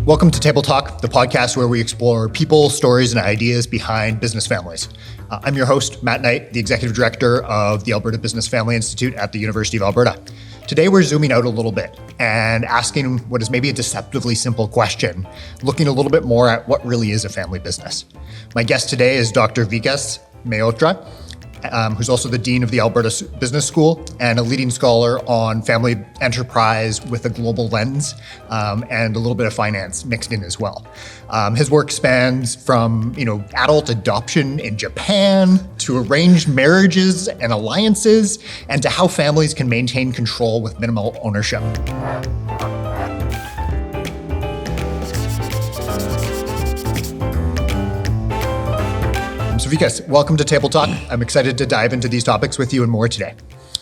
Welcome to Table Talk, the podcast where we explore people, stories, and ideas behind business families. I'm your host, Matt Knight, the Executive Director of the Alberta Business Family Institute at the University of Alberta. Today, we're zooming out a little bit and asking what is maybe a deceptively simple question, looking a little bit more at what really is a family business. My guest today is Dr. Vikas Mehrotra, who's also the Dean of the Alberta Business School and a leading scholar on family enterprise with a global lens and a little bit of finance mixed in as well. His work spans from adult adoption in Japan to arranged marriages and alliances and to how families can maintain control with minimal ownership. So Vikas, welcome to Table Talk. I'm excited to dive into these topics with you and more today.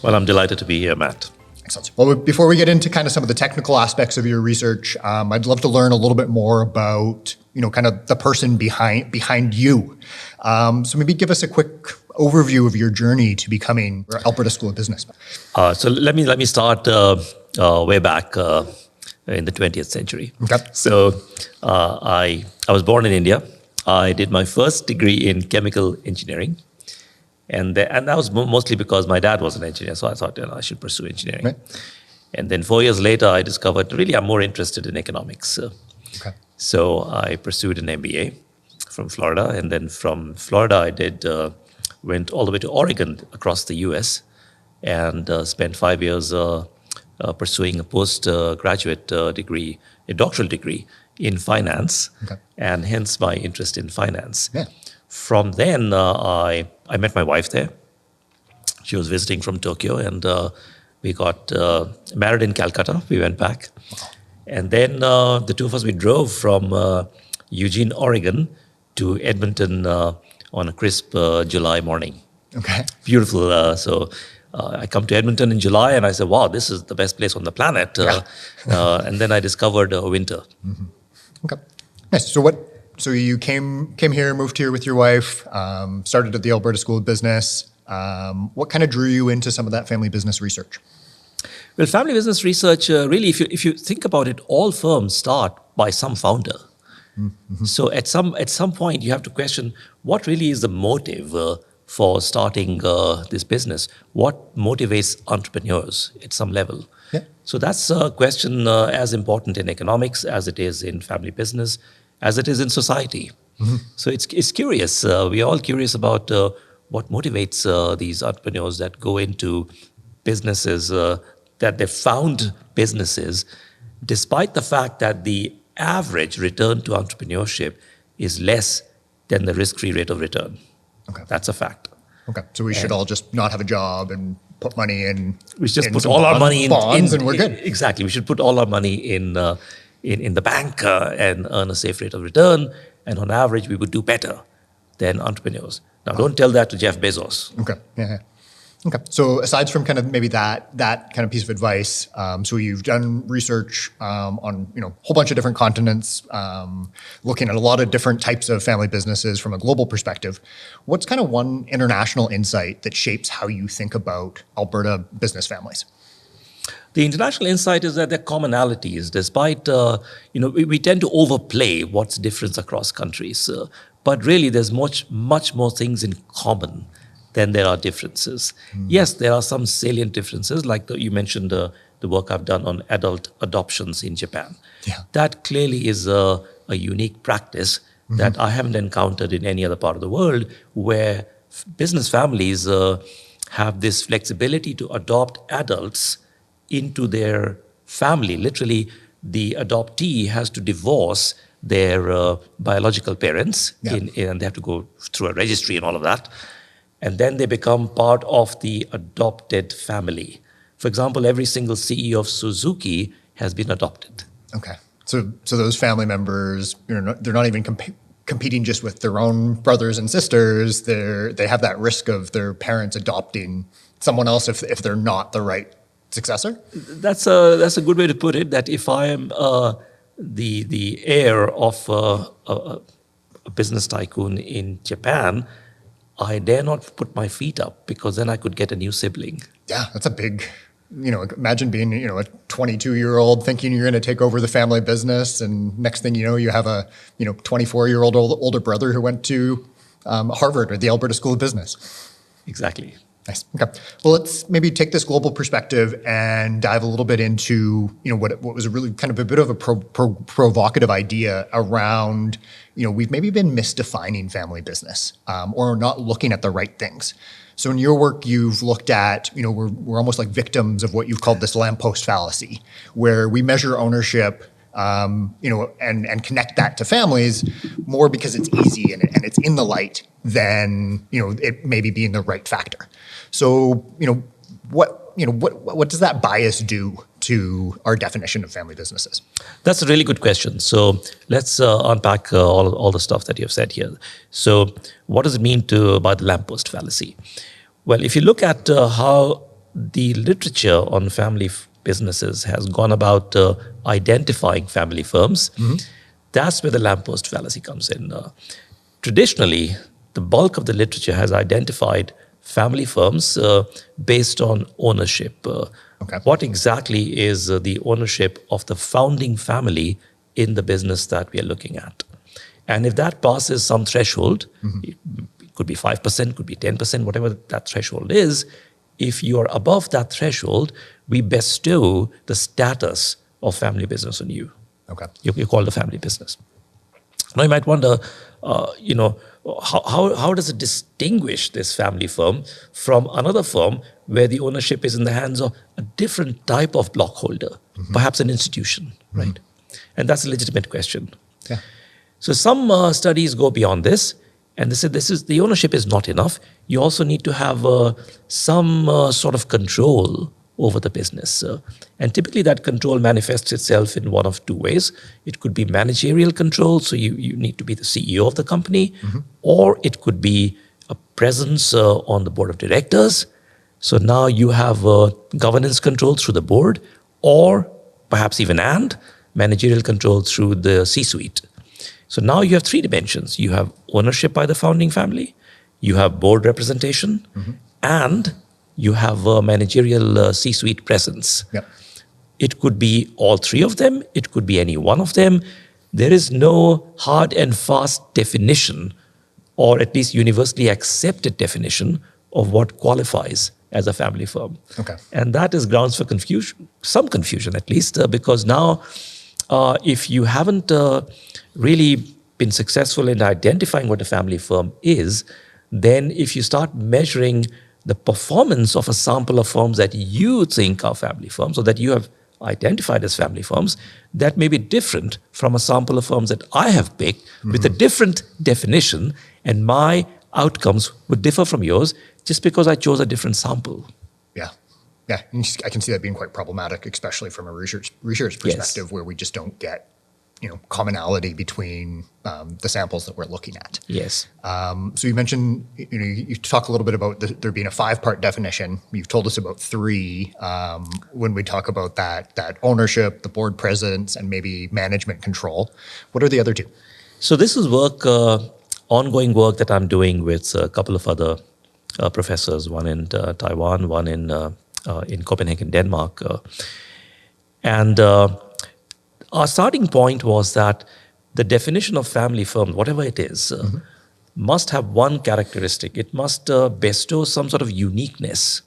Well, I'm delighted to be here, Matt. Excellent. Well, before we get into kind of some of the technical aspects of your research, I'd love to learn a little bit more about, kind of the person behind you. So maybe give us a quick overview of your journey to becoming Alberta School of Business. So let me start way back in the 20th century. Okay. So I was born in India. I did my first degree in chemical engineering, and that was mostly because my dad was an engineer, so I thought I should pursue engineering. Right. And then 4 years later, I discovered really I'm more interested in economics. Okay. So I pursued an MBA from Florida, and then from Florida I went all the way to Oregon across the U.S. and spent 5 years pursuing a postgraduate degree, a doctoral degree in finance, okay. And hence my interest in finance. Yeah. From then, I met my wife there. She was visiting from Tokyo, and we got married in Calcutta. We went back. Wow. And then the two of us, we drove from Eugene, Oregon to Edmonton on a crisp July morning. Okay. Beautiful. So I come to Edmonton in July, and I said, wow, this is the best place on the planet. And then I discovered winter. Mm-hmm. Okay. Nice. So you came here, moved here with your wife, started at the Alberta School of Business. What kind of drew you into some of that family business research? Well, family business research, really, if you think about it, all firms start by some founder. Mm-hmm. So at some point, you have to question what really is the motive for starting this business. What motivates entrepreneurs at some level? Yeah. So that's a question as important in economics as it is in family business, as it is in society. Mm-hmm. So it's curious. We're all curious about what motivates these entrepreneurs that go into businesses, that they found businesses, despite the fact that the average return to entrepreneurship is less than the risk-free rate of return. Okay. That's a fact. Okay. So we should all just not have a job and put money in. We should just put all our money in bonds and we're good. Exactly. We should put all our money in the bank and earn a safe rate of return. And on average, we would do better than entrepreneurs. Now, don't tell that to Jeff Bezos. Okay. Yeah. Okay. So aside from kind of maybe that kind of piece of advice, so you've done research on a whole bunch of different continents, looking at a lot of different types of family businesses from a global perspective. What's kind of one international insight that shapes how you think about Alberta business families? The international insight is that there are commonalities, despite, we tend to overplay what's different across countries. But really, there's much more things in common than there are differences. Yes, there are some salient differences, like you mentioned the work I've done on adult adoptions in Japan. Yeah. That clearly is a unique practice that I haven't encountered in any other part of the world, where business families have this flexibility to adopt adults into their family. Literally, the adoptee has to divorce their biological parents, and they have to go through a registry and all of that. And then they become part of the adopted family. For example, every single CEO of Suzuki has been adopted. Okay. So those family members, they're not even competing just with their own brothers and sisters. They have that risk of their parents adopting someone else if they're not the right successor. That's a good way to put it. That if I am the heir of a business tycoon in Japan, I dare not put my feet up, because then I could get a new sibling. Yeah, that's a big imagine being, a 22-year-old thinking you're going to take over the family business, and next thing you know, you have a, 24-year-old older brother who went to Harvard or the Alberta School of Business. Exactly. Nice. Okay. Well, let's maybe take this global perspective and dive a little bit into, what was a really kind of a bit of a provocative idea around, we've maybe been misdefining family business or not looking at the right things. So in your work, you've looked at, we're almost like victims of what you've called this lamppost fallacy, where we measure ownership, and connect that to families more because it's easy and it's in the light than, it maybe being the right factor. So, what does that bias do to our definition of family businesses? That's a really good question. So let's unpack all the stuff that you've said here. So what does it mean by the lamppost fallacy? Well, if you look at how the literature on family businesses has gone about identifying family firms, that's where the lamppost fallacy comes in. Traditionally, the bulk of the literature has identified family firms based on ownership. Okay. What exactly is the ownership of the founding family in the business that we are looking at? And if that passes some threshold, it could be 5%, could be 10%, whatever that threshold is, if you are above that threshold, we bestow the status of family business on you. Okay. You call it a family business. Now you might wonder, how does it distinguish this family firm from another firm where the ownership is in the hands of a different type of blockholder, perhaps an institution, right? And that's a legitimate question. Yeah. So some studies go beyond this, and they said the ownership is not enough. You also need to have some sort of control over the business. And typically that control manifests itself in one of two ways. It could be managerial control, so you need to be the CEO of the company, or it could be a presence on the board of directors. So now you have governance control through the board, or perhaps even managerial control through the C-suite. So now you have three dimensions. You have ownership by the founding family, you have board representation, and you have a managerial C-suite presence. Yep. It could be all three of them. It could be any one of them. There is no hard and fast definition, or at least universally accepted definition of what qualifies as a family firm. Okay. And that is grounds for confusion, some confusion at least, because now if you haven't really been successful in identifying what a family firm is, then if you start measuring the performance of a sample of firms that you think are family firms or that you have identified as family firms, that may be different from a sample of firms that I have picked with a different definition, and my outcomes would differ from yours just because I chose a different sample. Yeah. Yeah. And I can see that being quite problematic, especially from a research perspective, where we just don't get commonality between the samples that we're looking at. Yes. So you mentioned, you talk a little bit about there being a 5-part definition. You've told us about 3 when we talk about that ownership, the board presence, and maybe management control. What are the other 2? So this is ongoing work that I'm doing with a couple of other professors, one in Taiwan, one in Copenhagen, Denmark. And our starting point was that the definition of family firm, whatever it is, must have one characteristic. It must bestow some sort of uniqueness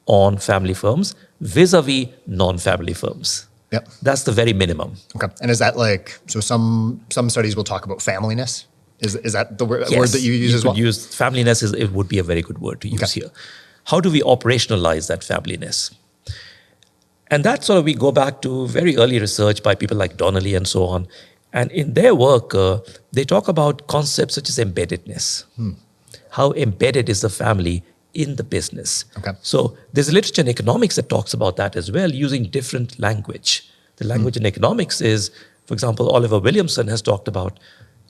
on family firms vis-a-vis non-family firms. Yep. That's the very minimum. Okay. And is that so some studies will talk about familyness? Is that the word that you use as well? Familyness it would be a very good word to use here. How do we operationalize that familyness? And that sort of, we go back to very early research by people like Donnelly and so on. And in their work, they talk about concepts such as embeddedness. How embedded is the family in the business? Okay. So there's a literature in economics that talks about that as well, using different language. The language in economics is, for example, Oliver Williamson has talked about,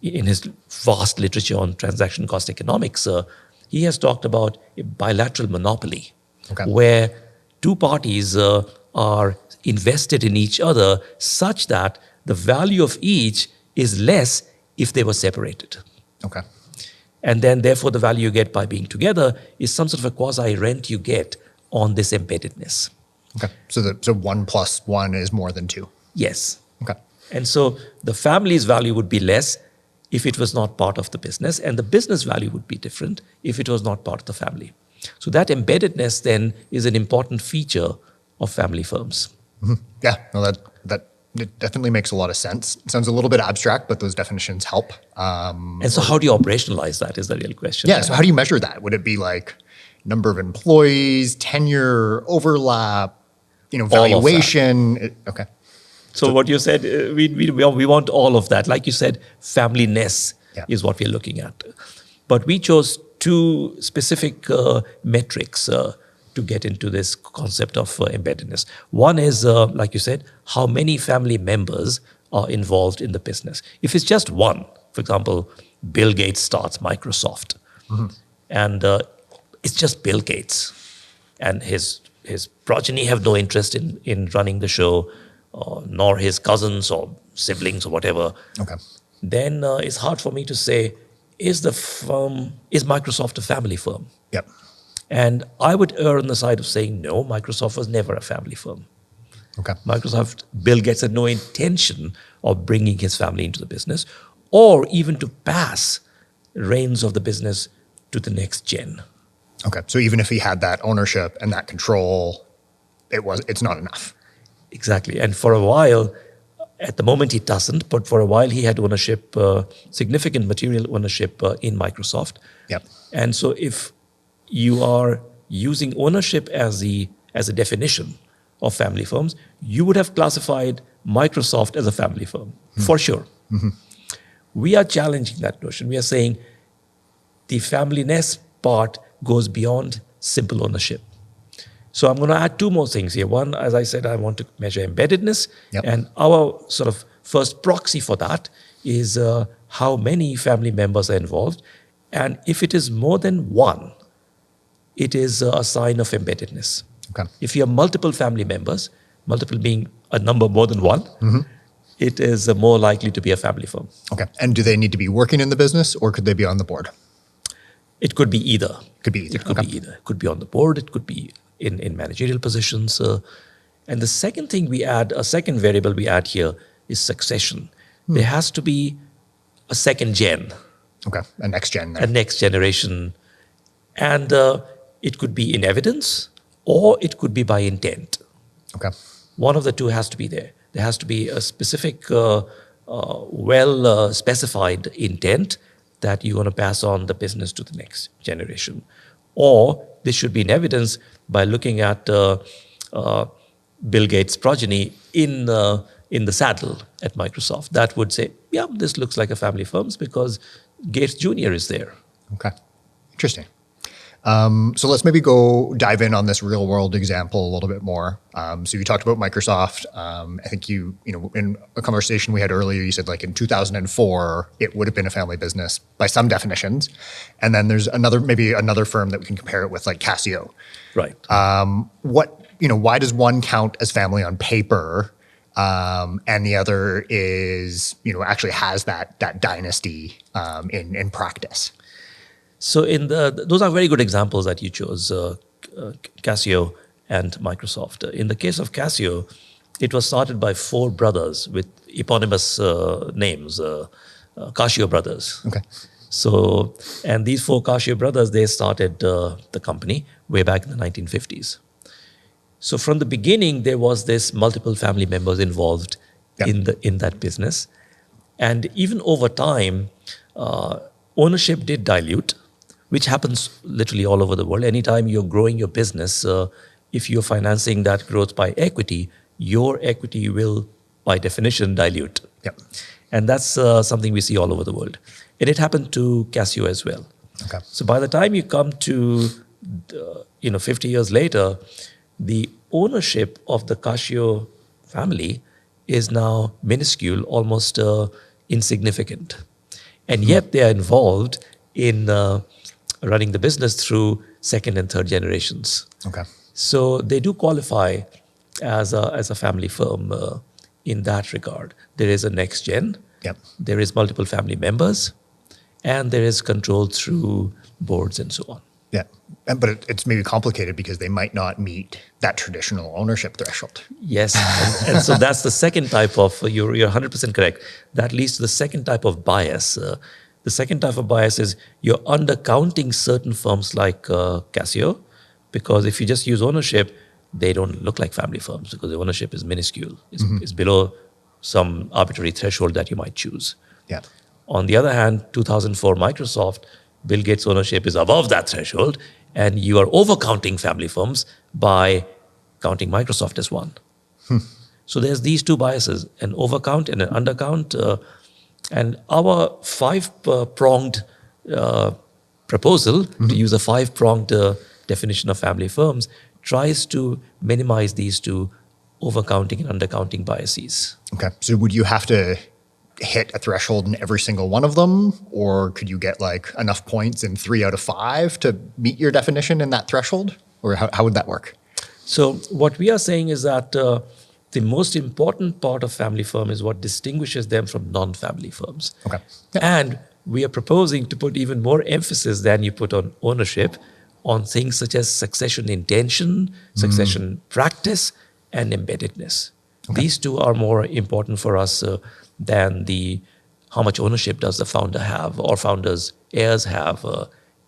in his vast literature on transaction cost economics, he has talked about a bilateral monopoly, where two parties are invested in each other such that the value of each is less if they were separated. Okay. And then therefore the value you get by being together is some sort of a quasi-rent you get on this embeddedness. Okay. So 1 plus 1 is more than 2. Yes. Okay. And so the family's value would be less if it was not part of the business, and the business value would be different if it was not part of the family. So that embeddedness then is an important feature of family firms. Yeah, no, that it definitely makes a lot of sense. It sounds a little bit abstract, but those definitions help. And so how do you operationalize that is the real question. Yeah, so how do you measure that? Would it be like number of employees, tenure, overlap, valuation? Okay. So what you said, we want all of that. Like you said, familyness Yeah. is what we're looking at. But we chose 2 specific metrics to get into this concept of embeddedness. One is, like you said, how many family members are involved in the business. If it's just one, for example, Bill Gates starts Microsoft, and it's just Bill Gates, and his progeny have no interest in running the show, nor his cousins or siblings or whatever. Okay. Then it's hard for me to say, is Microsoft a family firm? Yep. And I would err on the side of saying, no, Microsoft was never a family firm. Okay. Bill Gates had no intention of bringing his family into the business or even to pass reins of the business to the next gen. Okay. So even if he had that ownership and that control, it's not enough. Exactly. And for a while, at the moment he doesn't, but for a while he had ownership, significant material ownership in Microsoft. Yep. And so if you are using ownership as a definition of family firms, you would have classified Microsoft as a family firm, for sure. We are challenging that notion. We are saying the familyness part goes beyond simple ownership. So I'm going to add 2 more things here. One, as I said, I want to measure embeddedness. Yep. And our sort of first proxy for that is how many family members are involved. And if it is more than 1, it is a sign of embeddedness. Okay. If you have multiple family members, multiple being a number more than 1, it is more likely to be a family firm. Okay. And do they need to be working in the business or could they be on the board? It could be either. Could be either. It could be either. It could be on the board. It could be in managerial positions. And the second thing a second variable we add here is succession. There has to be a second gen. Okay. A next gen. A next generation. And it could be in evidence or it could be by intent. Okay. One of the 2 has to be there. There has to be a specific, specified intent that you're going to pass on the business to the next generation. Or this should be in evidence by looking at Bill Gates' progeny in the saddle at Microsoft. That would say, yeah, this looks like a family firm because Gates Jr. is there. Okay. Interesting. So let's maybe go dive in on this real world example a little bit more. So you talked about Microsoft. I think in a conversation we had earlier, you said like in 2004, it would have been a family business by some definitions. And then there's another firm that we can compare it with, like Casio. Right. Why does one count as family on paper? And the other is, actually has that dynasty in practice. So those are very good examples that you chose, Casio and Microsoft. In the case of Casio, it was started by 4 brothers with eponymous names, Casio brothers. Okay. So, and these 4 Casio brothers, they started the company way back in the 1950s. So from the beginning, there was this multiple family members involved in that business. And even over time, ownership did dilute, which happens literally all over the world. Anytime you're growing your business, if you're financing that growth by equity, your equity will, by definition, dilute. Yep. And that's something we see all over the world. And it happened to Casio as well. Okay. So by the time you come to, 50 years later, the ownership of the Casio family is now minuscule, almost insignificant. And yet they are involved in running the business through 2nd and 3rd generations. Okay. So they do qualify as a family firm in that regard. There is a next gen. Yep. There is multiple family members, and there is control through boards and so on. Yeah. But it's maybe complicated because they might not meet that traditional ownership threshold. Yes, and so that's the second type of, you're 100% correct. That leads to the second type of bias. The second type of bias is you're undercounting certain firms like Casio, because if you just use ownership, they don't look like family firms because the ownership is minuscule. It's below some arbitrary threshold that you might choose. Yeah. On the other hand, 2004 Microsoft, Bill Gates' ownership is above that threshold, and you are overcounting family firms by counting Microsoft as one. So there's these two biases, an overcount and an undercount. And our five-pronged proposal, to use a five-pronged definition of family firms, tries to minimize these two overcounting and undercounting biases. Okay. So would you have to hit a threshold in every single one of them? Or could you get like enough points in 3 out of 5 to meet your definition in that threshold? Or how would that work? So what we are saying is that the most important part of family firm is what distinguishes them from non-family firms. Okay. And we are proposing to put even more emphasis than you put on ownership on things such as succession intention, succession practice, and embeddedness. Okay. These two are more important for us than how much ownership does the founder have or founders' heirs have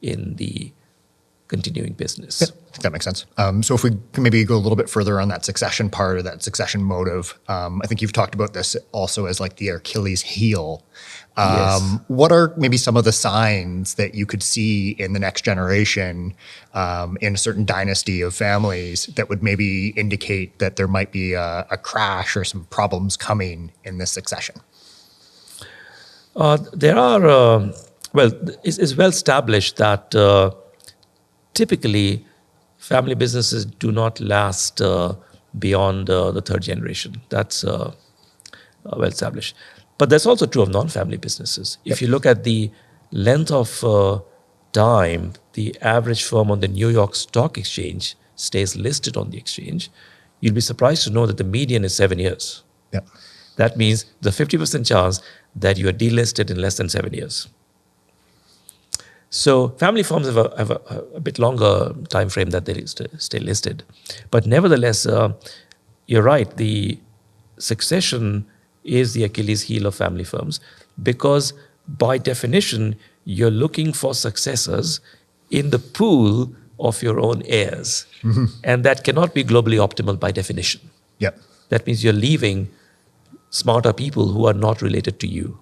in the continuing business. Yeah, I think that makes sense. So if we can maybe go a little bit further on that succession part or that succession motive, I think you've talked about this also as like the Achilles heel. Yes. What are maybe some of the signs that you could see in the next generation in a certain dynasty of families that would maybe indicate that there might be a crash or some problems coming in this succession? There are, it's well established that typically family businesses do not last beyond the third generation. That's well established. But that's also true of non-family businesses. Yep. If you look at the length of time the average firm on the New York Stock Exchange stays listed on the exchange, you'll be surprised to know that the median is 7 years. Yep. That means there's a 50% chance that you are delisted in less than 7 years. So family firms have a bit longer time frame that they stay listed. But nevertheless, you're right, the succession is the Achilles heel of family firms because by definition, you're looking for successors in the pool of your own heirs. Mm-hmm. And that cannot be globally optimal by definition. Yep. That means you're leaving smarter people who are not related to you.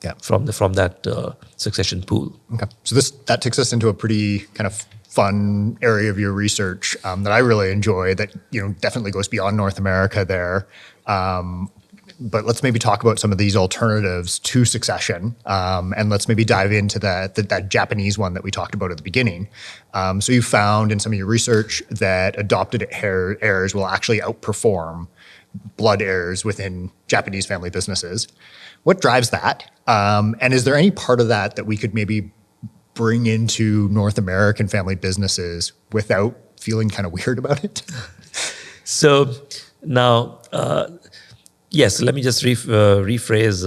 Yeah, from that succession pool. Okay, so that takes us into a pretty kind of fun area of your research that I really enjoy. That definitely goes beyond North America there. But let's maybe talk about some of these alternatives to succession, and let's maybe dive into that Japanese one that we talked about at the beginning. So you found in some of your research that adopted heirs will actually outperform blood heirs within Japanese family businesses. What drives that? And is there any part of that we could maybe bring into North American family businesses without feeling kind of weird about it? So now, yes, let me just rephrase,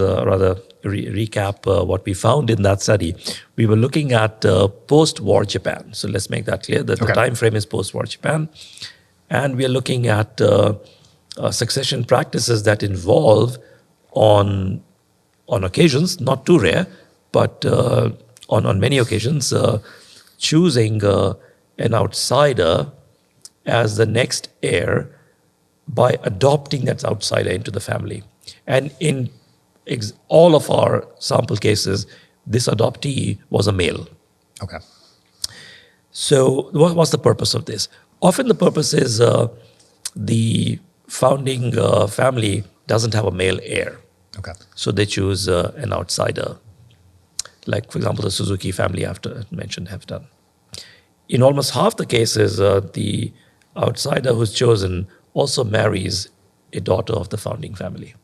recap what we found in that study. We were looking at post-war Japan. So let's make that clear that the time frame is post-war Japan. And we are looking at succession practices that involve on occasions, not too rare, but on many occasions, choosing an outsider as the next heir by adopting that outsider into the family. And in all of our sample cases, this adoptee was a male. Okay. So what's the purpose of this? Often the purpose is the founding family doesn't have a male heir. Okay. So they choose an outsider, like, for example, the Suzuki family after mentioned have done. In almost half the cases, the outsider who's chosen also marries a daughter of the founding family.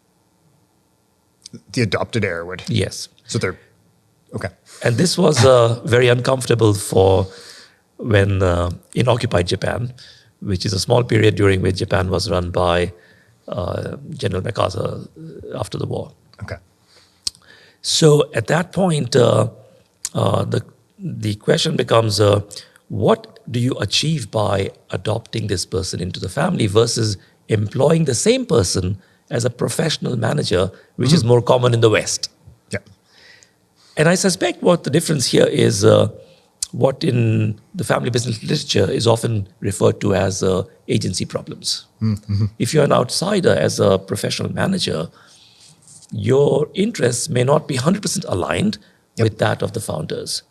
The adopted heir would? Yes. So they're, okay. And this was very uncomfortable for when in occupied Japan, which is a small period during which Japan was run by General MacArthur after the war. Okay. So at that point, the question becomes, what do you achieve by adopting this person into the family versus employing the same person as a professional manager, which is more common in the West. Yeah. And I suspect what the difference here is what in the family business literature is often referred to as agency problems. Mm-hmm. If you're an outsider as a professional manager, your interests may not be 100% aligned with that of the founders.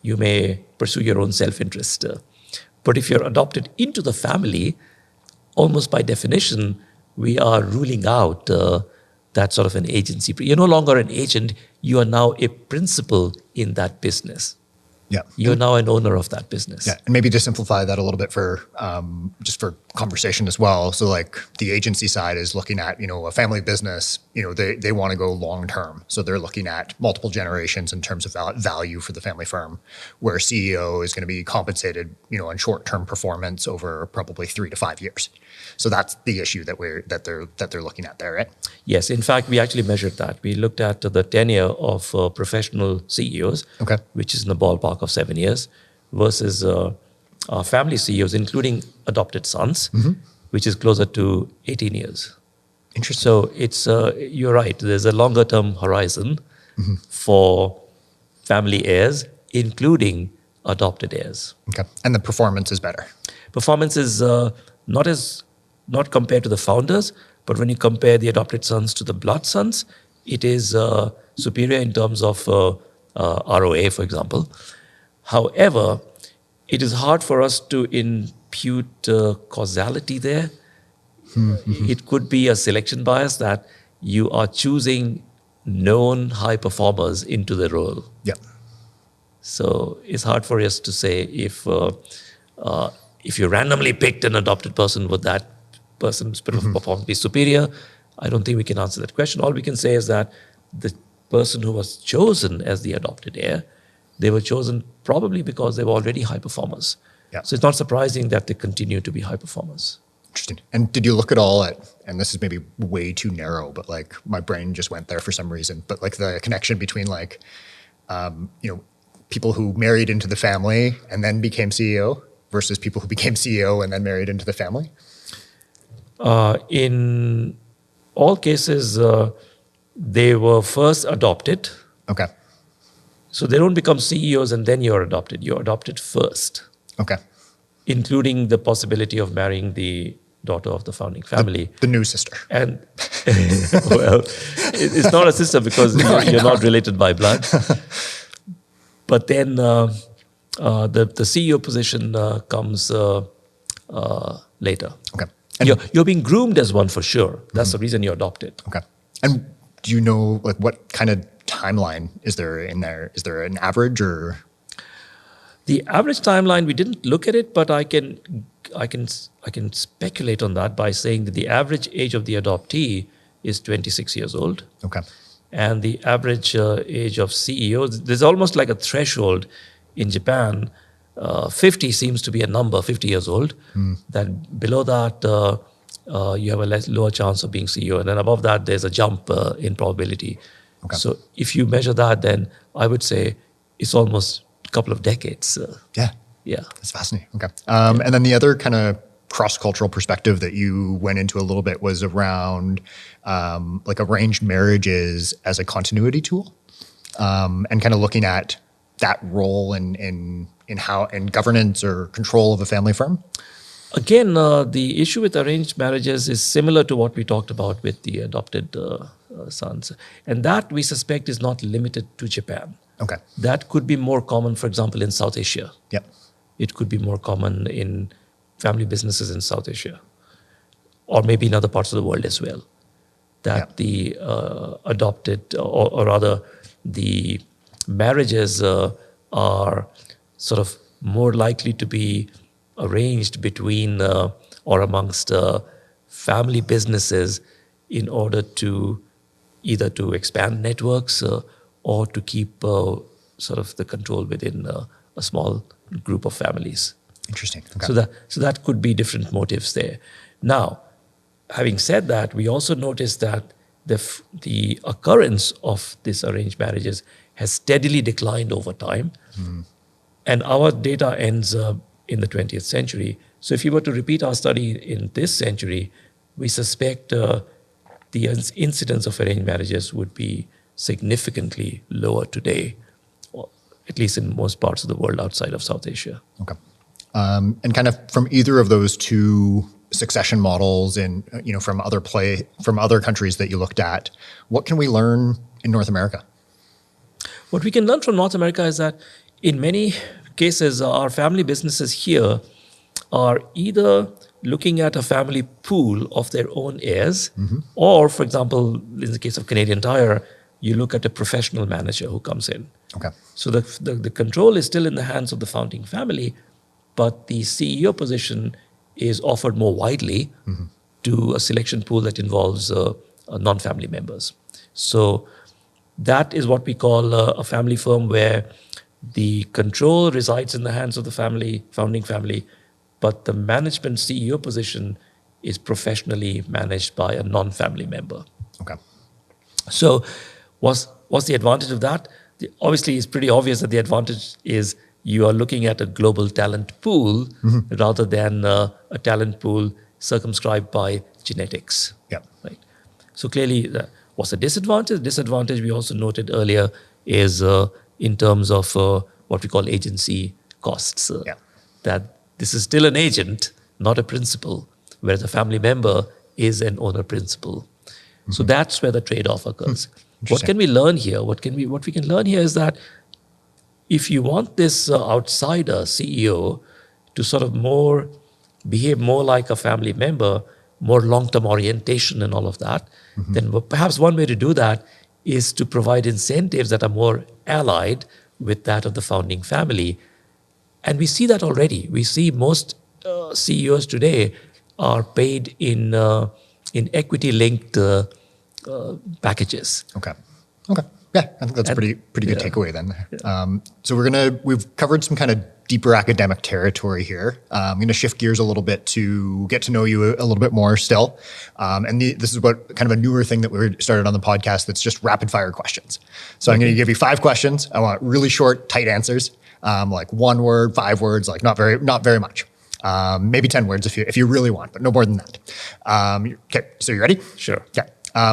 You may pursue your own self-interest. But if you're adopted into the family, almost by definition, we are ruling out that sort of an agency. You're no longer an agent. You are now a principal in that business. Yeah. You're now an owner of that business. Yeah. And maybe to simplify that a little bit for just for conversation as well. So like the agency side is looking at, a family business, they want to go long term. So they're looking at multiple generations in terms of value for the family firm, where CEO is going to be compensated, on short-term performance over probably 3 to 5 years. So that's the issue that they're looking at there, right? Yes, in fact, we actually measured that. We looked at the tenure of professional CEOs, which is in the ballpark of 7 years, versus family CEOs, including adopted sons, which is closer to 18 years. Interesting. So it's you're right. There's a longer-term horizon for family heirs, including adopted heirs. Okay, and the performance is better. Performance is not compared to the founders, but when you compare the adopted sons to the blood sons, it is superior in terms of ROA, for example. However, it is hard for us to impute causality there. It could be a selection bias that you are choosing known high performers into the role. Yeah. So it's hard for us to say if you randomly picked an adopted person, would that person's performance be superior? I don't think we can answer that question. All we can say is that the person who was chosen as the adopted heir, they were chosen probably because they were already high performers. Yeah. So it's not surprising that they continue to be high performers. Interesting. And did you look at all at, and this is maybe way too narrow, but like my brain just went there for some reason, but like the connection between like, people who married into the family and then became CEO versus people who became CEO and then married into the family? In all cases, they were first adopted. Okay. So they don't become CEOs and then you're adopted. You're adopted first. Okay. Including the possibility of marrying the daughter of the founding family. The new sister. And, well, it's not a sister because you're not related by blood. But then the CEO position comes later. Okay. And you're being groomed as one for sure. That's the reason you're adopted. Okay. And do you know like what kind of timeline is there in there? Is there an average or? The average timeline, we didn't look at it, but I can speculate on that by saying that the average age of the adoptee is 26 years old. Okay. And the average age of CEOs, there's almost like a threshold in Japan. 50 seems to be a number, 50 years old. That below that, you have a lower chance of being CEO. And then above that, there's a jump in probability. Okay. So if you measure that, then I would say it's almost a couple of decades. Yeah. Yeah. That's fascinating. Okay. And then the other kind of cross-cultural perspective that you went into a little bit was around like arranged marriages as a continuity tool, and kind of looking at that role in governance or control of a family firm. Again, the issue with arranged marriages is similar to what we talked about with the adopted sons, and that we suspect is not limited to Japan. Okay. That could be more common, for example, in South Asia. Yep. It could be more common in family businesses in South Asia, or maybe in other parts of the world as well. That the adopted, or rather, the marriages are sort of more likely to be arranged between or amongst family businesses in order to either to expand networks or to keep sort of the control within a small group of families. Interesting. Okay. So that could be different motives there. Now, having said that, we also noticed that the occurrence of these arranged marriages has steadily declined over time. And our data ends in the 20th century. So if you were to repeat our study in this century, we suspect the incidence of arranged marriages would be significantly lower today, or at least in most parts of the world outside of South Asia. Okay. And kind of from either of those two succession models and, from other countries that you looked at, what can we learn in North America? What we can learn from North America is that in many cases, our family businesses here are either looking at a family pool of their own heirs, or, for example, in the case of Canadian Tire, you look at a professional manager who comes in. Okay. So the control is still in the hands of the founding family, but the CEO position is offered more widely to a selection pool that involves non-family members. So that is what we call a family firm, where the control resides in the hands of the founding family, but the management CEO position is professionally managed by a non-family member. Okay. So what's the advantage of that? Obviously, it's pretty obvious that the advantage is you are looking at a global talent pool rather than a talent pool circumscribed by genetics. Yeah. Right. So clearly, what's the disadvantage? Disadvantage we also noted earlier is in terms of what we call agency costs. That this is still an agent, not a principal, whereas a family member is an owner principal. So that's where the trade-off occurs. What can we learn here? What we can learn here is that if you want this outsider CEO to sort of behave more like a family member, more long-term orientation and all of that, then perhaps one way to do that is to provide incentives that are more allied with that of the founding family. And we see that already. We see most CEOs today are paid in equity-linked packages. Okay. Yeah, I think that's a pretty good takeaway then. So we've covered some kind of deeper academic territory here. I'm going to shift gears a little bit to get to know you a little bit more still. And this is what kind of a newer thing that we started on the podcast that's just rapid fire questions. So I'm going to give you 5 questions. I want really short, tight answers, like 1 word, 5 words, like not very much. Maybe 10 words if you really want, but no more than that. Okay, so you ready? Sure. Okay.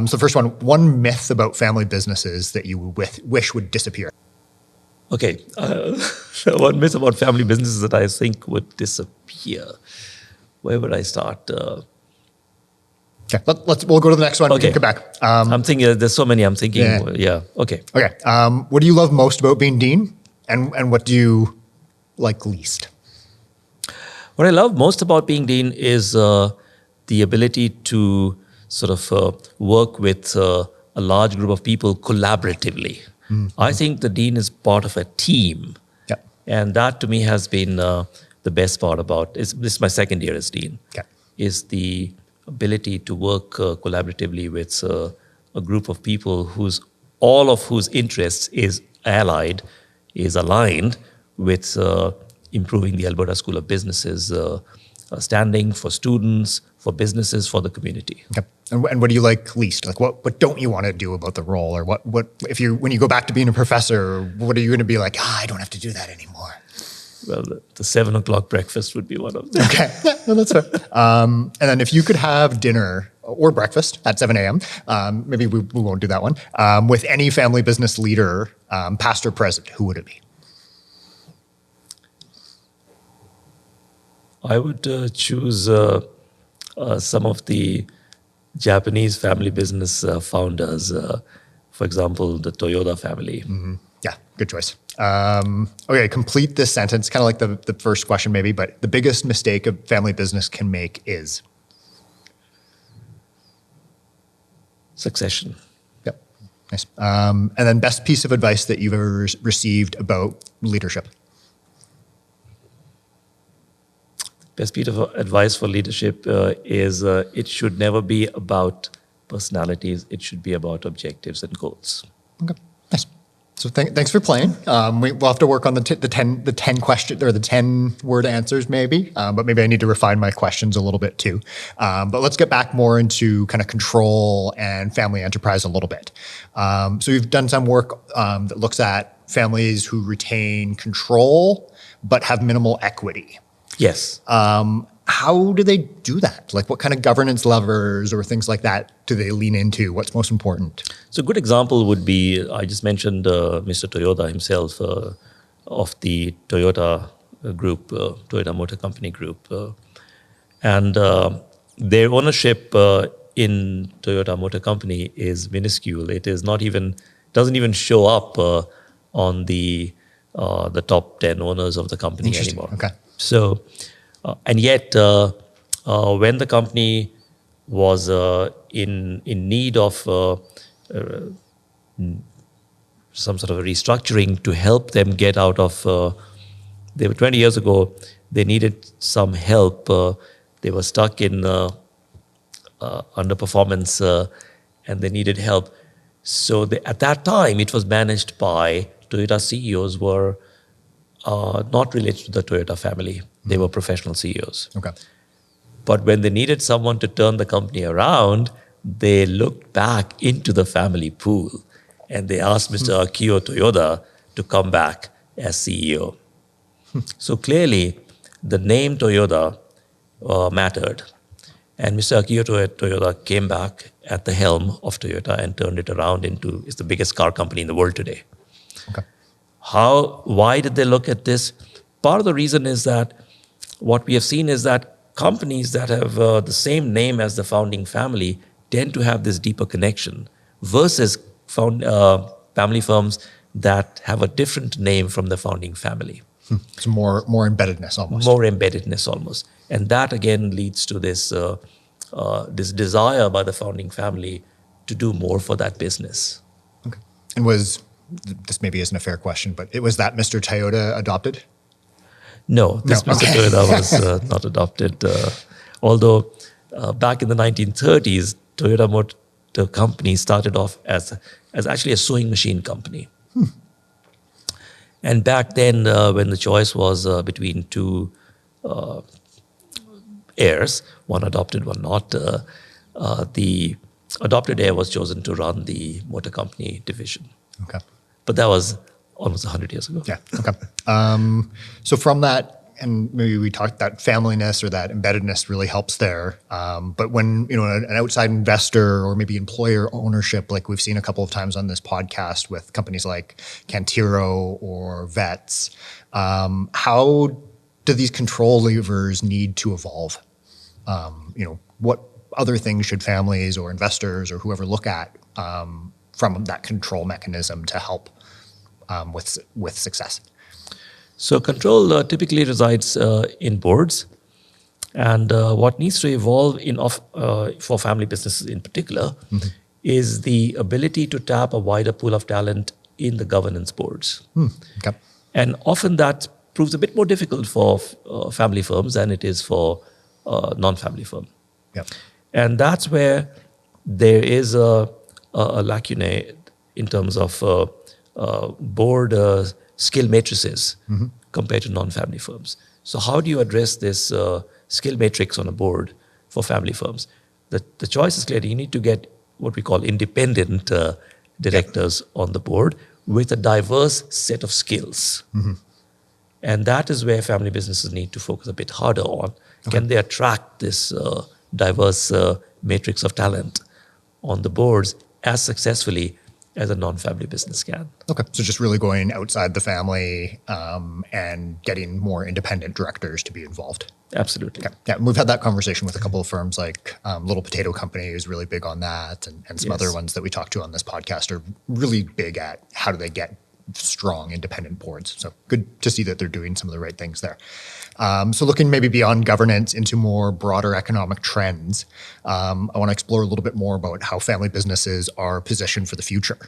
So first one myth about family businesses that you wish would disappear. Okay. One myth about family businesses that I think would disappear. Where would I start? Okay, we'll go to the next one. Okay. We can come back. I'm thinking, there's so many I'm thinking. Yeah. Okay. Okay. What do you love most about being dean? And what do you like least? What I love most about being dean is the ability to sort of work with a large group of people collaboratively. I think the dean is part of a team. Yeah. And that to me has been the best part about this is my second year as dean. Okay. Is the ability to work collaboratively with a group of people all of whose interests is aligned with improving the Alberta School of Business's standing for students, for businesses, for the community. Okay. And what do you like least? Like what don't you want to do about the role? Or what when you go back to being a professor, what are you going to be like, I don't have to do that anymore? Well, the 7 o'clock breakfast would be one of them. Okay, yeah, no, that's fair. And then if you could have dinner or breakfast at 7 a.m., maybe we won't do that one, with any family business leader, past or present, who would it be? I would choose some of the Japanese family business founders, for example, the Toyota family. Mm-hmm. Yeah, good choice. Okay, complete this sentence, kind of like the first question maybe, but the biggest mistake a family business can make is? Succession. Yep, nice. And then best piece of advice that you've ever received about leadership? Best piece of advice for leadership is it should never be about personalities. It should be about objectives and goals. Okay, nice. So thanks for playing. We'll have to work on the 10 question or the 10 word answers maybe, but maybe I need to refine my questions a little bit too. But let's get back more into kind of control and family enterprise a little bit. So we've done some work that looks at families who retain control but have minimal equity. Yes. How do they do that? Like what kind of governance levers or things like that do they lean into? What's most important? So a good example would be, I just mentioned Mr. Toyoda himself of the Toyota group, Toyota Motor Company group. And their ownership in Toyota Motor Company is minuscule. It is not even, doesn't even show up on the top 10 owners of the company anymore. Okay. So, and yet, when the company was in need of some sort of a restructuring to help them get out of, they were 20 years ago, they needed some help. They were stuck in underperformance and they needed help. So at that time, it was managed by Toyota CEOs were not related to the Toyota family. They were professional CEOs. Okay. But when they needed someone to turn the company around, they looked back into the family pool and they asked Mr. Akio Toyoda to come back as CEO. So clearly, the name Toyota mattered. And Mr. Akio Toyoda came back at the helm of Toyota and turned it around into, it's the biggest car company in the world today. Okay. Why did they look at this? Part of the reason is that what we have seen is that companies that have the same name as the founding family tend to have this deeper connection versus family firms that have a different name from the founding family. So more embeddedness almost. More embeddedness almost. And that again leads to this desire by the founding family to do more for that business. Okay. And this maybe isn't a fair question, but was that Mr. Toyota adopted? No, Mr. Toyota was not adopted. Although back in the 1930s, Toyota Motor Company started off as actually a sewing machine company. And back then, when the choice was between two heirs, one adopted, one not, the adopted heir was chosen to run the motor company division. Okay. But that was almost 100 years ago. Yeah. Okay. So from that, and maybe we talked that familyness or that embeddedness really helps there. But when an outside investor or maybe employer ownership, like we've seen a couple of times on this podcast with companies like Cantiro or Vets, how do these control levers need to evolve? What other things should families or investors or whoever look at from that control mechanism to help with success? So control typically resides in boards, and what needs to evolve for family businesses in particular is the ability to tap a wider pool of talent in the governance boards. Okay. And often that proves a bit more difficult for family firms than it is for non-family firm. Yep. And that's where there is a lacunae in terms of board skill matrices compared to non-family firms. So how do you address this skill matrix on a board for family firms? The choice is clear. You need to get what we call independent directors on the board with a diverse set of skills. And that is where family businesses need to focus a bit harder on. Okay. Can they attract this diverse matrix of talent on the boards as successfully as a non-family business can? Okay, so just really going outside the family and getting more independent directors to be involved. Absolutely. Okay. Yeah, we've had that conversation with a couple of firms like Little Potato Company is really big on that, and some other ones that we talked to on this podcast are really big at how do they get strong independent boards. So good to see that they're doing some of the right things there. So looking maybe beyond governance into more broader economic trends, I want to explore a little bit more about how family businesses are positioned for the future.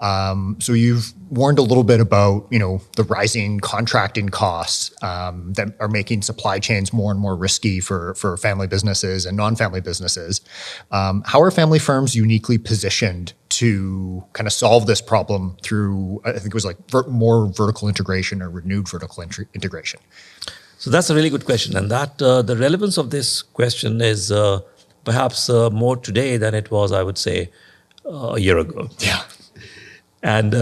So you've warned a little bit about, the rising contracting costs that are making supply chains more and more risky for family businesses and non-family businesses. How are family firms uniquely positioned to kind of solve this problem through, I think it was like more vertical integration or renewed vertical integration? So that's a really good question. And that the relevance of this question is perhaps more today than it was, I would say, a year ago. Yeah. And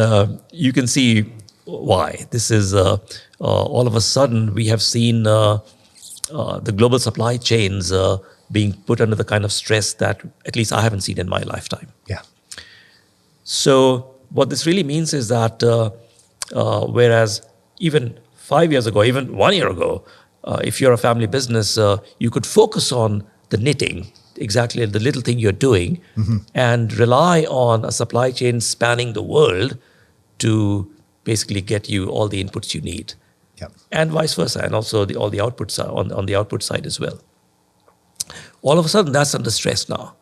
you can see why. This is all of a sudden we have seen the global supply chains being put under the kind of stress that at least I haven't seen in my lifetime. Yeah. So what this really means is that whereas even 5 years ago, even 1 year ago, if you're a family business, you could focus on the knitting, exactly the little thing you're doing, and rely on a supply chain spanning the world to basically get you all the inputs you need. Yep. And vice versa, and also all the outputs on the output side as well. All of a sudden, that's under stress now.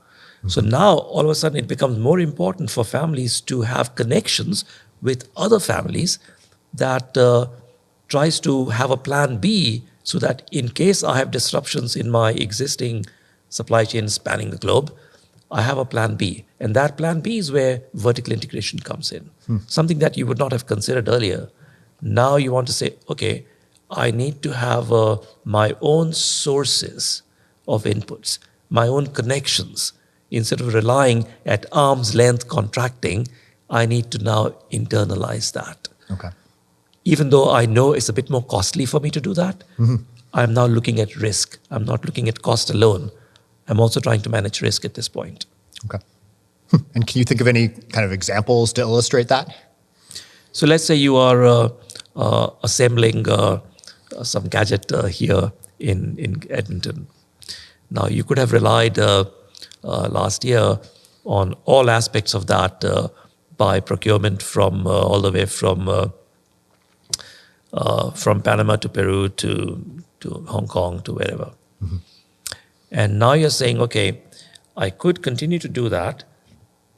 So now, all of a sudden, it becomes more important for families to have connections with other families that tries to have a plan B, so that in case I have disruptions in my existing supply chain spanning the globe, I have a plan B. And that plan B is where vertical integration comes in. Something that you would not have considered earlier. Now you want to say, okay, I need to have my own sources of inputs, my own connections. Instead of relying at arm's length contracting, I need to now internalize that. Okay. Even though I know it's a bit more costly for me to do that, I'm now looking at risk. I'm not looking at cost alone. I'm also trying to manage risk at this point. Okay. And can you think of any kind of examples to illustrate that? So let's say you are assembling some gadget here in Edmonton. Now, you could have relied last year on all aspects of that by procurement from all the way from Panama to Peru to Hong Kong to wherever. And now you're saying, okay, I could continue to do that,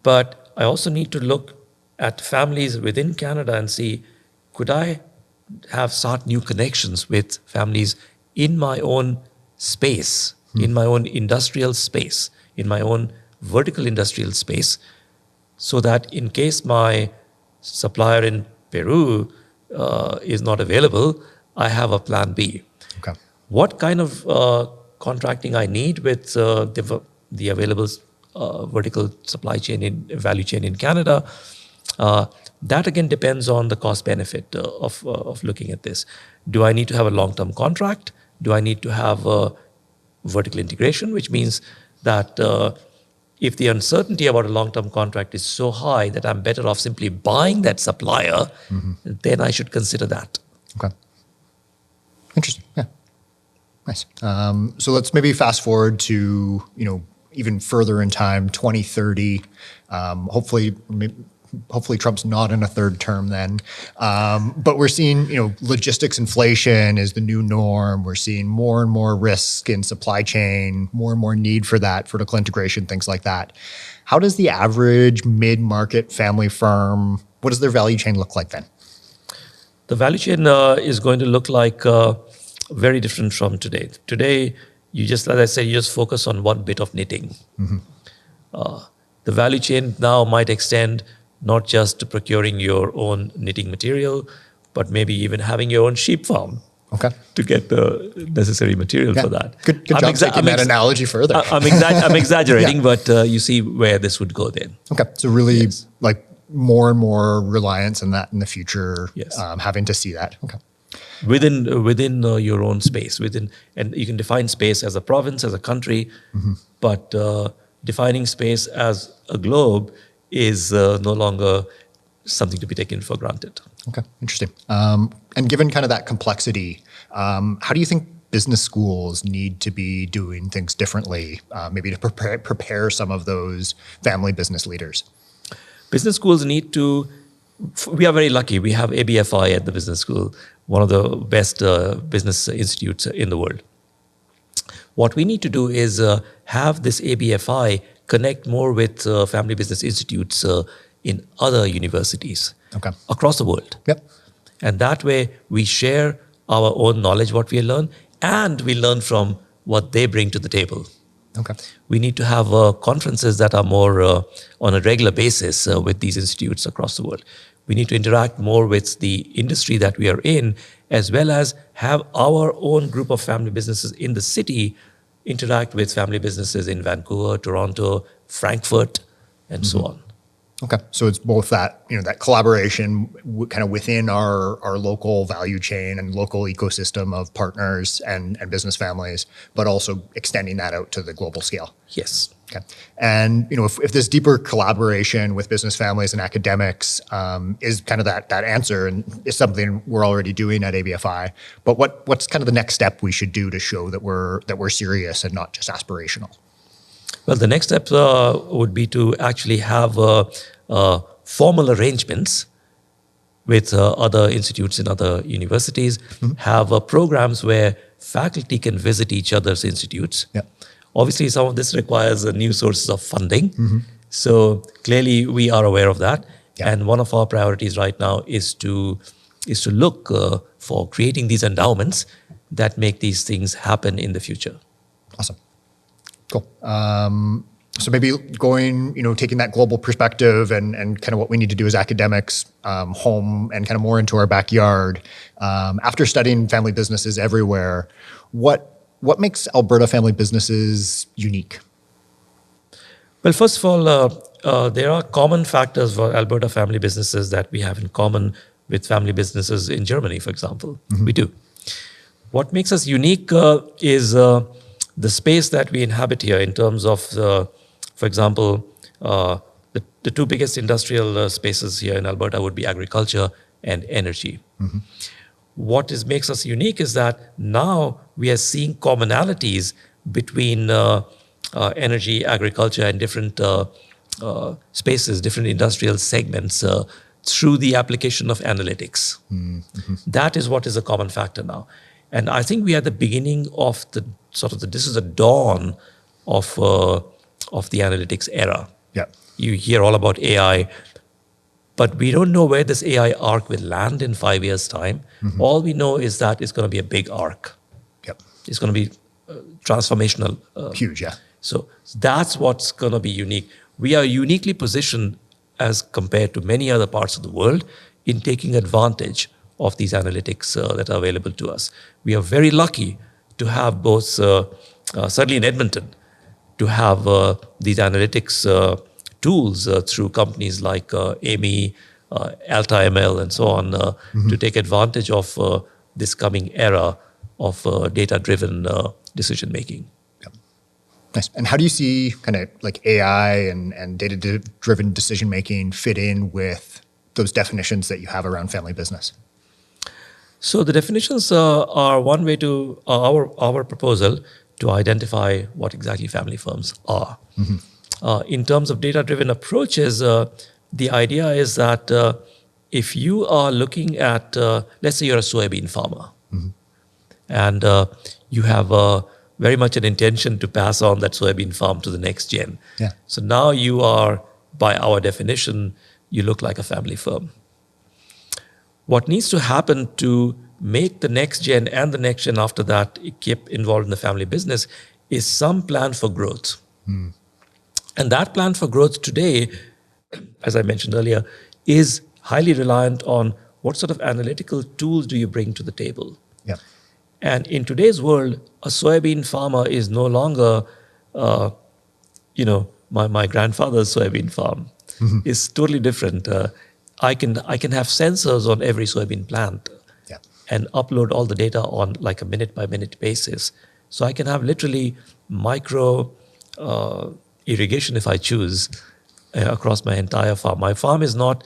but I also need to look at families within Canada and see, could I start new connections with families in my own space, in my own industrial space, in my own vertical industrial space, so that in case my supplier in Peru is not available, I have a plan B. Okay. What kind of contracting I need with the available vertical supply chain value chain in Canada, that again depends on the cost benefit of looking at this. Do I need to have a long-term contract? Do I need to have vertical integration, which means that if the uncertainty about a long-term contract is so high that I'm better off simply buying that supplier, then I should consider that. Okay. Interesting. Yeah. Nice. So let's maybe fast forward to, even further in time, 2030. Hopefully Trump's not in a third term then. But we're seeing, logistics inflation is the new norm. We're seeing more and more risk in supply chain, more and more need for that, vertical integration, things like that. How does the average mid-market family firm, what does their value chain look like then? The value chain is going to look like very different from today. Today, you just, as I said, you just focus on one bit of knitting. The value chain now might extend not just to procuring your own knitting material, but maybe even having your own sheep farm. Okay. To get the necessary material for that. Good job taking that analogy further. I'm exaggerating, but you see where this would go then. Okay. So really like more and more reliance on that in the future, Yes. Having to see that. Okay. Within your own space, and you can define space as a province, as a country, but defining space as a globe is no longer something to be taken for granted. Okay, interesting. And given kind of that complexity, how do you think business schools need to be doing things differently, maybe to prepare some of those family business leaders? Business schools need to, we are very lucky. We have ABFI at the business school, one of the best business institutes in the world. What we need to do is have this ABFI connect more with family business institutes in other universities across the world. Yep. And that way we share our own knowledge, what we learn, and we learn from what they bring to the table. Okay. We need to have conferences that are more on a regular basis with these institutes across the world. We need to interact more with the industry that we are in, as well as have our own group of family businesses in the city interact with family businesses in Vancouver, Toronto, Frankfurt, and so on. Okay, so it's both that that collaboration kind of within our local value chain and local ecosystem of partners and business families, but also extending that out to the global scale. Yes. Okay, and if this deeper collaboration with business families and academics is kind of that answer, and is something we're already doing at ABFI, but what's kind of the next step we should do to show that we're serious and not just aspirational? Well, the next step would be to actually have formal arrangements with other institutes and other universities, have programs where faculty can visit each other's institutes. Yeah. Obviously, some of this requires new sources of funding. So clearly, we are aware of that. Yeah. And one of our priorities right now is to look for creating these endowments that make these things happen in the future. Awesome. Cool. So maybe going, taking that global perspective and kind of what we need to do as academics home and kind of more into our backyard. After studying family businesses everywhere, what makes Alberta family businesses unique? Well, first of all, there are common factors for Alberta family businesses that we have in common with family businesses in Germany, for example. We do. What makes us unique is the space that we inhabit here in terms of, for example, the two biggest industrial spaces here in Alberta would be agriculture and energy. What makes us unique is that now we are seeing commonalities between energy, agriculture, and different spaces, different industrial segments through the application of analytics. That is what is a common factor now. And I think we are at the beginning of this is the dawn of the analytics era. Yeah. You hear all about AI, but we don't know where this AI arc will land in 5 years' time. All we know is that it's going to be a big arc. Yep. It's going to be transformational. Huge, yeah. So that's what's going to be unique. We are uniquely positioned as compared to many other parts of the world in taking advantage of these analytics that are available to us. We are very lucky to have both, certainly in Edmonton, to have these analytics tools through companies like Amy, AltaML, and so on, to take advantage of this coming era of data-driven decision-making. Yep. Nice. And how do you see kind of like AI and data-driven decision-making fit in with those definitions that you have around family business? So the definitions are one way to our proposal to identify what exactly family firms are. In terms of data-driven approaches, the idea is that if you are looking at, let's say you're a soybean farmer, and you have very much an intention to pass on that soybean farm to the next gen. Yeah. So now you are, by our definition, you look like a family firm. What needs to happen to make the next gen and the next gen after that keep involved in the family business is some plan for growth. And that plan for growth today, as I mentioned earlier, is highly reliant on what sort of analytical tools do you bring to the table. Yeah. And in today's world, a soybean farmer is no longer, my grandfather's soybean farm is totally different. I can have sensors on every soybean plant and upload all the data on like a minute-by-minute basis. So I can have literally micro irrigation if I choose across my entire farm. My farm is not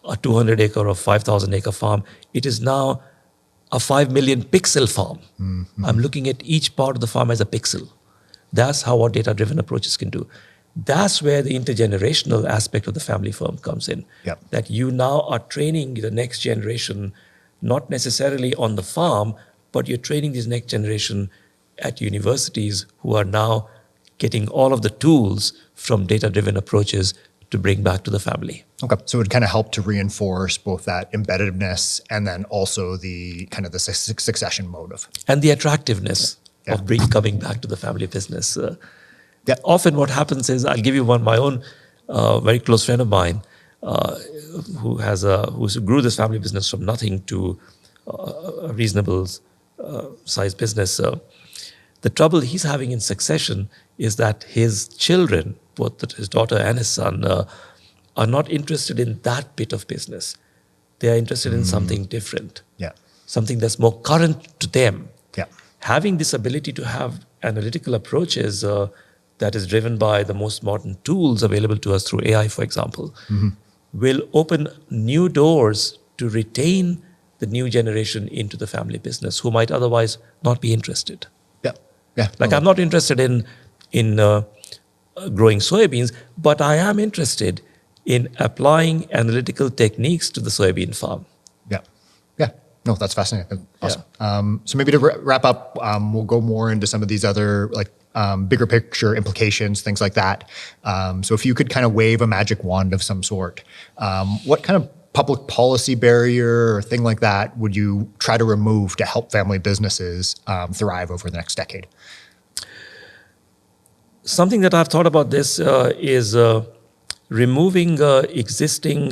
a 200-acre or 5,000-acre farm. It is now a 5 million pixel farm. I'm looking at each part of the farm as a pixel. That's how what data-driven approaches can do. That's where the intergenerational aspect of the family firm comes in. Yep. That you now are training the next generation, not necessarily on the farm, but you're training this next generation at universities who are now getting all of the tools from data-driven approaches to bring back to the family. Okay, so it would kind of help to reinforce both that embeddedness and then also the kind of the succession motive. And the attractiveness of coming back to the family business. Often what happens is, I'll give you my own very close friend of mine who grew this family business from nothing to a reasonable size business. The trouble he's having in succession is that his children, both his daughter and his son, are not interested in that bit of business. They are interested in something different, something that's more current to them. Having this ability to have analytical approaches that is driven by the most modern tools available to us through AI, for example, will open new doors to retain the new generation into the family business who might otherwise not be interested. Like I'm not interested in growing soybeans, but I am interested in applying analytical techniques to the soybean farm. No, that's fascinating. Awesome. So maybe to wrap up, we'll go more into some of these other bigger picture implications, things like that. So if you could kind of wave a magic wand of some sort, what kind of public policy barrier or thing like that would you try to remove to help family businesses thrive over the next decade? Something that I've thought about this is removing existing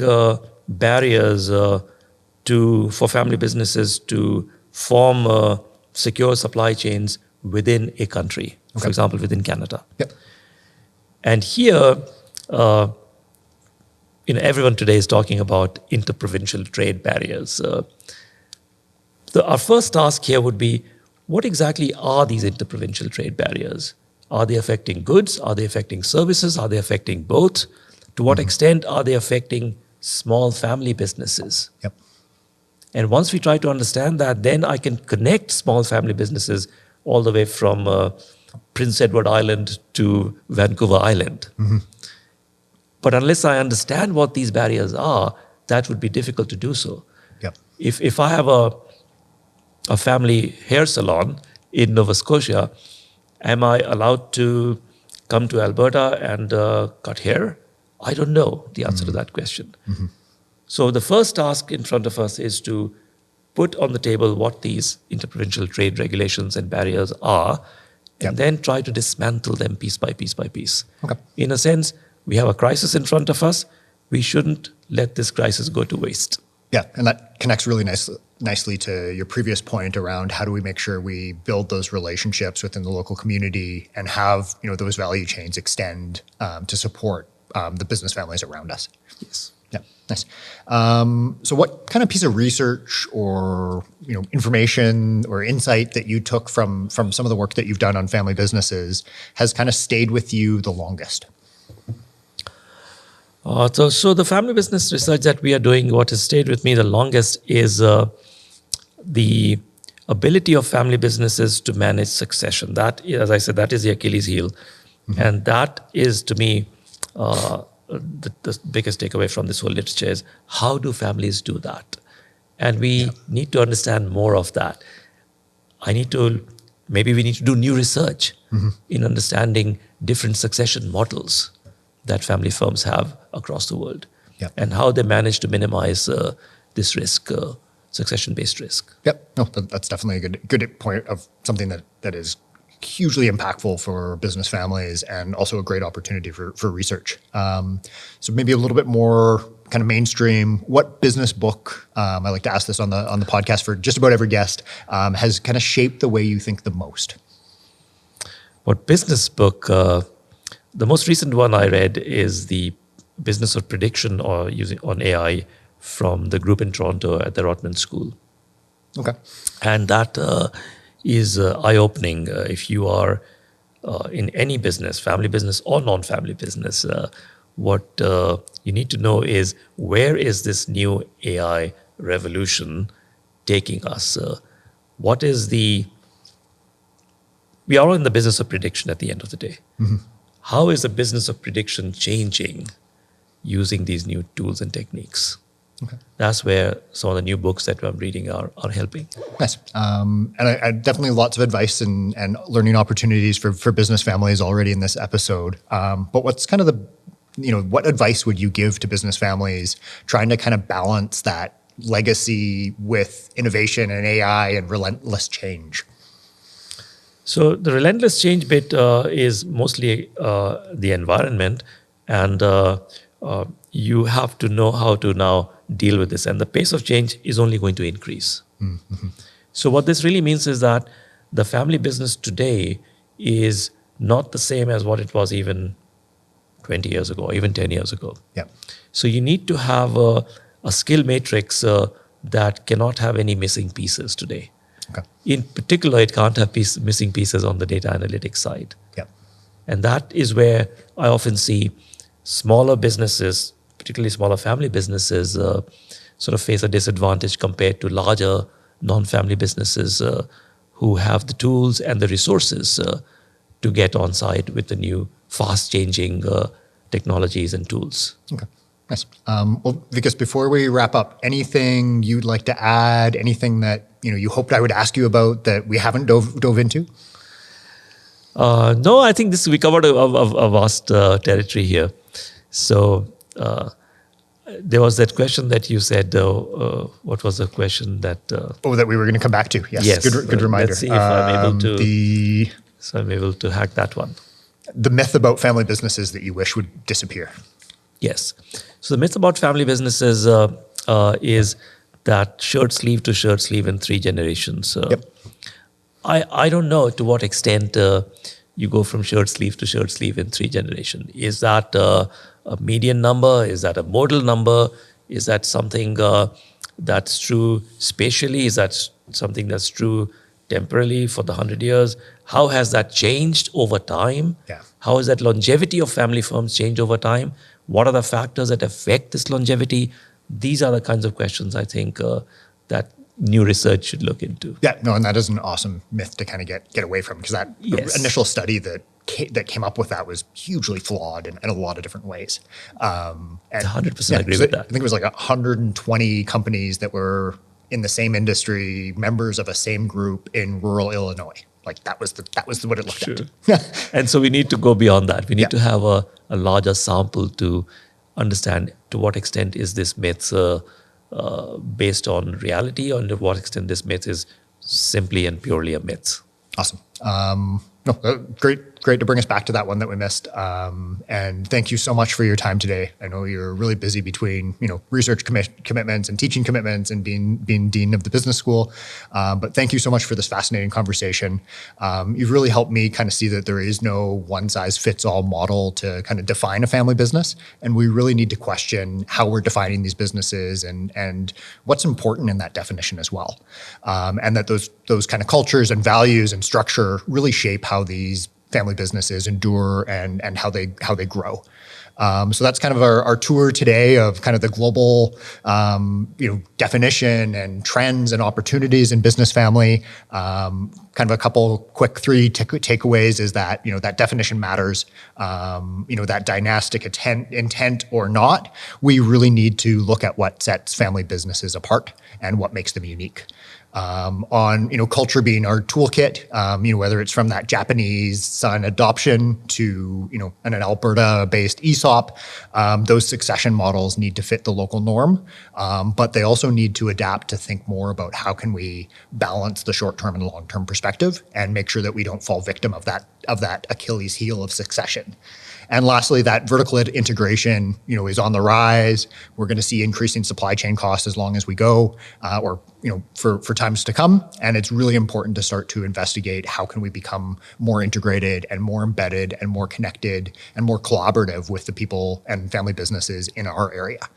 barriers for family businesses to form secure supply chains within a country, for example, within Canada. And here, everyone today is talking about interprovincial trade barriers. Our first task here would be, what exactly are these interprovincial trade barriers? Are they affecting goods? Are they affecting services? Are they affecting both? To what extent are they affecting small family businesses? And once we try to understand that, then I can connect small family businesses all the way from Prince Edward Island to Vancouver Island. But unless I understand what these barriers are, that would be difficult to do so. If I have a family hair salon in Nova Scotia, am I allowed to come to Alberta and cut hair? I don't know the answer to that question. So the first task in front of us is to put on the table what these interprovincial trade regulations and barriers are, and then try to dismantle them piece by piece by piece. In a sense, we have a crisis in front of us. We shouldn't let this crisis go to waste. And that connects really nicely to your previous point around how do we make sure we build those relationships within the local community and have those value chains extend to support the business families around us. Nice. So what kind of piece of research or information or insight that you took from some of the work that you've done on family businesses has kind of stayed with you the longest? So the family business research that we are doing, what has stayed with me the longest is the ability of family businesses to manage succession. That, as I said, that is the Achilles heel. And that is, to me, the biggest takeaway from this whole literature is, how do families do that? And we need to understand more of that. Maybe we need to do new research in understanding different succession models that family firms have across the world, and how they manage to minimize this risk, succession-based risk. No, that's definitely a good point of something that is hugely impactful for business families and also a great opportunity for research. So maybe a little bit more kind of mainstream. What business book, I like to ask this on the podcast for just about every guest, has kind of shaped the way you think the most? What business book? The most recent one I read is the Business of Prediction or using on AI from the group in Toronto at the Rotman School. And that is eye-opening. If you are in any business, family business or non-family business, what you need to know is, where is this new AI revolution taking us? We are in the business of prediction at the end of the day. How is the business of prediction changing using these new tools and techniques? That's where some of the new books that I'm reading are helping. Nice. And I definitely lots of advice and learning opportunities for business families already in this episode. But what's kind of what advice would you give to business families trying to kind of balance that legacy with innovation and AI and relentless change? So the relentless change bit is mostly the environment, and you have to know how to now deal with this. And the pace of change is only going to increase. So what this really means is that the family business today is not the same as what it was even 20 years ago, or even 10 years ago. Yeah. So you need to have a skill matrix that cannot have any missing pieces today. Okay. In particular, it can't have missing pieces on the data analytics side. Yeah. And that is where I often see smaller businesses, particularly smaller family businesses, sort of face a disadvantage compared to larger non-family businesses who have the tools and the resources to get on side with the new fast-changing technologies and tools. Okay. Nice. Well, Vikas, before we wrap up, anything you'd like to add? Anything that you hoped I would ask you about that we haven't dove into? No, I think we covered a vast territory here. So there was that question that you said. What was the question that? That we were going to come back to. Yes. Yes. Good reminder. Let's see if I'm able to. So I'm able to hack that one. The myth about family businesses that you wish would disappear. Yes. So the myth about family businesses is that shirt sleeve to shirt sleeve in 3 generations. Yep. I don't know to what extent you go from shirt sleeve to shirt sleeve in 3 generations. Is that a median number? Is that a modal number? Is that something that's true spatially? Is that something that's true temporally for the 100 years? How has that changed over time? Yeah. How has that longevity of family firms changed over time? What are the factors that affect this longevity? These are the kinds of questions I think that new research should look into. Yeah, no, and that is an awesome myth to kind of get away from, because that initial study that came up with that was hugely flawed in a lot of different ways. And 100% agree with that. I think it was like 120 companies that were in the same industry, members of a same group in rural Illinois. Like that was what it looked at. And so we need to go beyond that. We need to have a larger sample to understand to what extent is this myth based on reality, or to what extent this myth is simply and purely a myth. Awesome. Great to bring us back to that one that we missed. And thank you so much for your time today. I know you're really busy between research commitments and teaching commitments and being dean of the business school. But thank you so much for this fascinating conversation. You've really helped me kind of see that there is no one size fits all model to kind of define a family business, and we really need to question how we're defining these businesses and what's important in that definition as well. And that those kind of cultures and values and structure really shape how these family businesses endure and how they grow. So that's kind of our tour today of kind of the global definition and trends and opportunities in business family. Kind of a couple quick 3 takeaways is that that definition matters. That dynastic intent or not, we really need to look at what sets family businesses apart and what makes them unique. On culture being our toolkit, whether it's from that Japanese son adoption to an Alberta-based ESOP, those succession models need to fit the local norm, but they also need to adapt to think more about how can we balance the short-term and long-term perspective and make sure that we don't fall victim of that Achilles heel of succession. And lastly, that vertical integration, is on the rise. We're going to see increasing supply chain costs as long as we go, for times to come. And it's really important to start to investigate how can we become more integrated and more embedded and more connected and more collaborative with the people and family businesses in our area.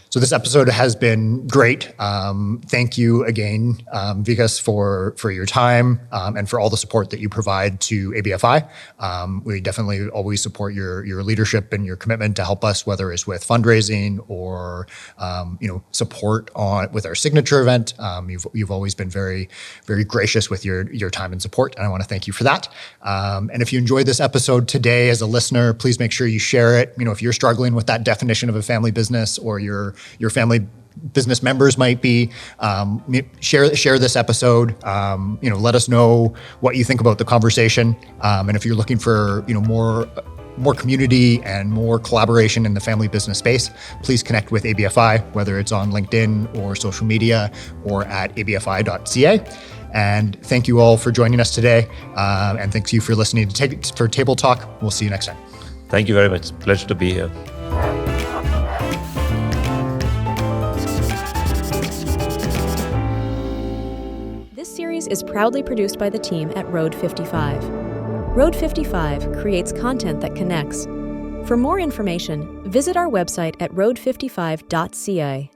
So this episode has been great. Thank you again, Vikas, for your time and for all the support that you provide to ABFI. We definitely always support your leadership and your commitment to help us, whether it's with fundraising or support with our signature event. You've always been very, very gracious with your time and support, and I want to thank you for that. And if you enjoyed this episode today as a listener, please make sure you share it. If you're struggling with that definition of a family business, or your family business members might be, share this episode. Let us know what you think about the conversation. And if you're looking for more community and more collaboration in the family business space, please connect with ABFI, whether it's on LinkedIn or social media or at abfi.ca. And thank you all for joining us today. And thanks you for listening for Table Talk. We'll see you next time. Thank you very much. Pleasure to be here. This series is proudly produced by the team at Road 55. Road 55 creates content that connects. For more information, visit our website at road55.ca.